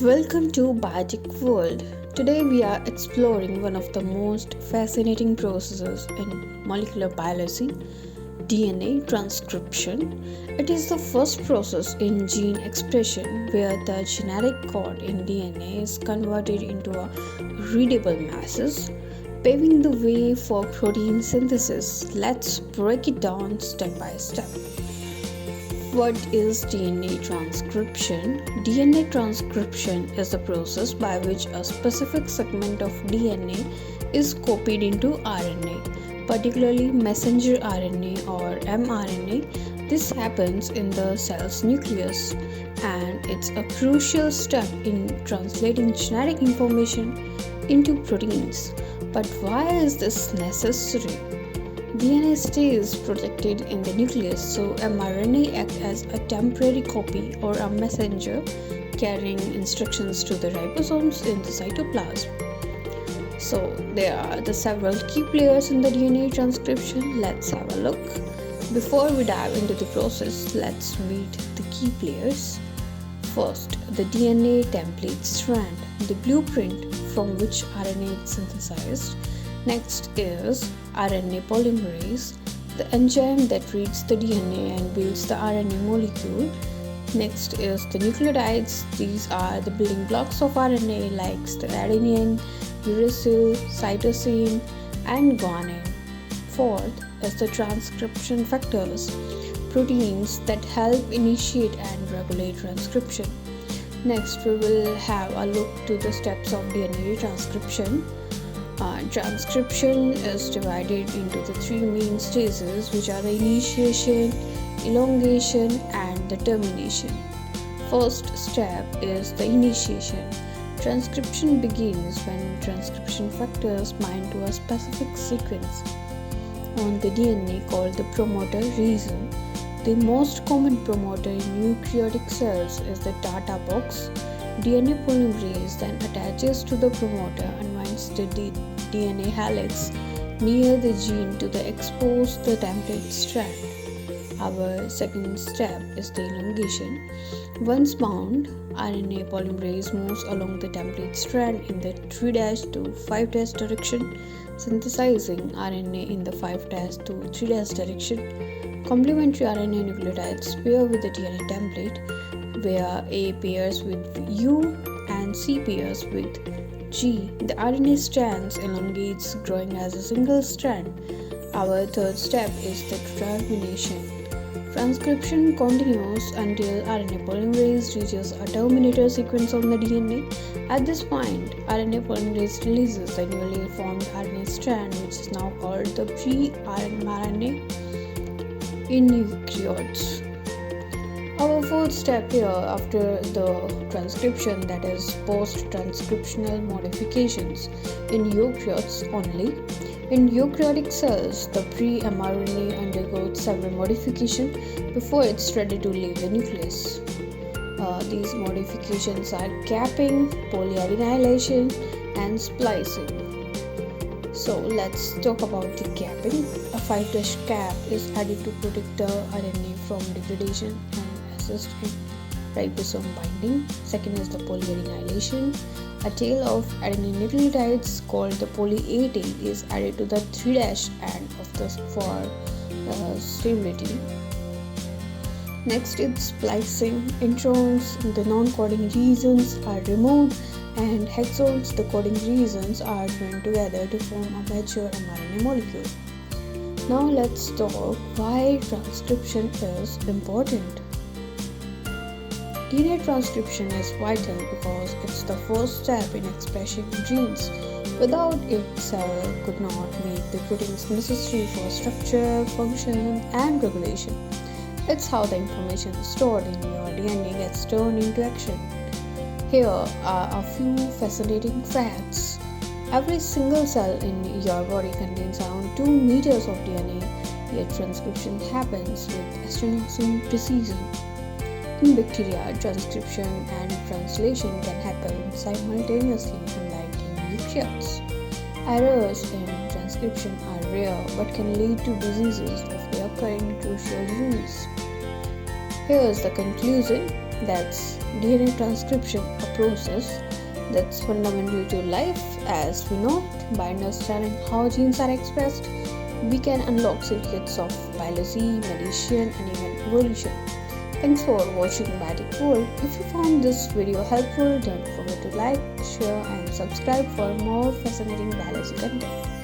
Welcome to Biotic World. Today we are exploring one of the most fascinating processes in molecular biology, DNA transcription. It is the first process in gene expression where the genetic code in DNA is converted into a readable masses, paving the way for protein synthesis. Let's break it down step by step. What is DNA transcription? DNA transcription is the process by which a specific segment of DNA is copied into RNA, particularly messenger RNA or mRNA. This happens in the cell's nucleus, and it's a crucial step in translating genetic information into proteins. But why is this necessary? DNA stays protected in the nucleus, so mRNA acts as a temporary copy or a messenger carrying instructions to the ribosomes in the cytoplasm. So there are the several key players in the DNA transcription. Let's have a look. Before we dive into the process, let's meet the key players. First, the DNA template strand, the blueprint from which RNA is synthesized. Next is RNA polymerase, the enzyme that reads the DNA and builds the RNA molecule. Next is the nucleotides. These are the building blocks of RNA like the adenine, uracil, cytosine, and guanine. Fourth is the transcription factors, proteins that help initiate and regulate transcription. Next, we will have a look to the steps of DNA transcription. Transcription is divided into the three main stages, which are the initiation, elongation, and the termination. First step is the initiation. Transcription begins when transcription factors bind to a specific sequence on the DNA called the promoter region. The most common promoter in eukaryotic cells is the data box. DNA polymerase then attaches to the promoter and binds the DNA helix near the gene to the exposed the template strand. Our second step is the elongation. Once bound, RNA polymerase moves along the template strand in the 3' to 5' direction, synthesizing RNA in the 5' to 3' direction. Complementary RNA nucleotides pair with the DNA template, where A pairs with U and C pairs with G. The RNA strands elongates, growing as a single strand. Our third step is the termination. Transcription continues until RNA polymerase reaches a terminator sequence on the DNA. At this point, RNA polymerase releases the newly formed RNA strand, which is now called the pre-mRNA in eukaryotes. Our fourth step here after the transcription, that is post-transcriptional modifications in eukaryotes only. In eukaryotic cells, the pre-mRNA undergoes several modifications before it's ready to leave the nucleus. These modifications are capping, polyadenylation, and splicing. So let's talk about the capping. A 5' cap is added to protect the RNA from degradation and assist in ribosome binding. Second is the polyadenylation. A tail of adenine nucleotides called the poly A tail is added to the 3' end of the for stability. Next is splicing. Introns, the non-coding regions are removed, and hexons, the coding regions, are joined together to form a mature mRNA molecule. Now let's talk why transcription is important. DNA transcription is vital because it's the first step in expressing genes. Without it, cell could not make the proteins necessary for structure, function, and regulation. It's how the information stored in your DNA gets turned into action. Here are a few fascinating facts. Every single cell in your body contains around 2 meters of DNA, yet transcription happens with astonishing precision. In bacteria, transcription and translation can happen simultaneously, unlike in eukaryotes. Errors in transcription are rare but can lead to diseases if they occur in crucial genes. Here's the conclusion. That's DNA transcription, a process that's fundamental to life as we know it. By understanding how genes are expressed, we can unlock secrets of biology, medicine, and even evolution. Thanks for watching Biotic World. If you found this video helpful, don't forget to like, share, and subscribe for more fascinating biology content.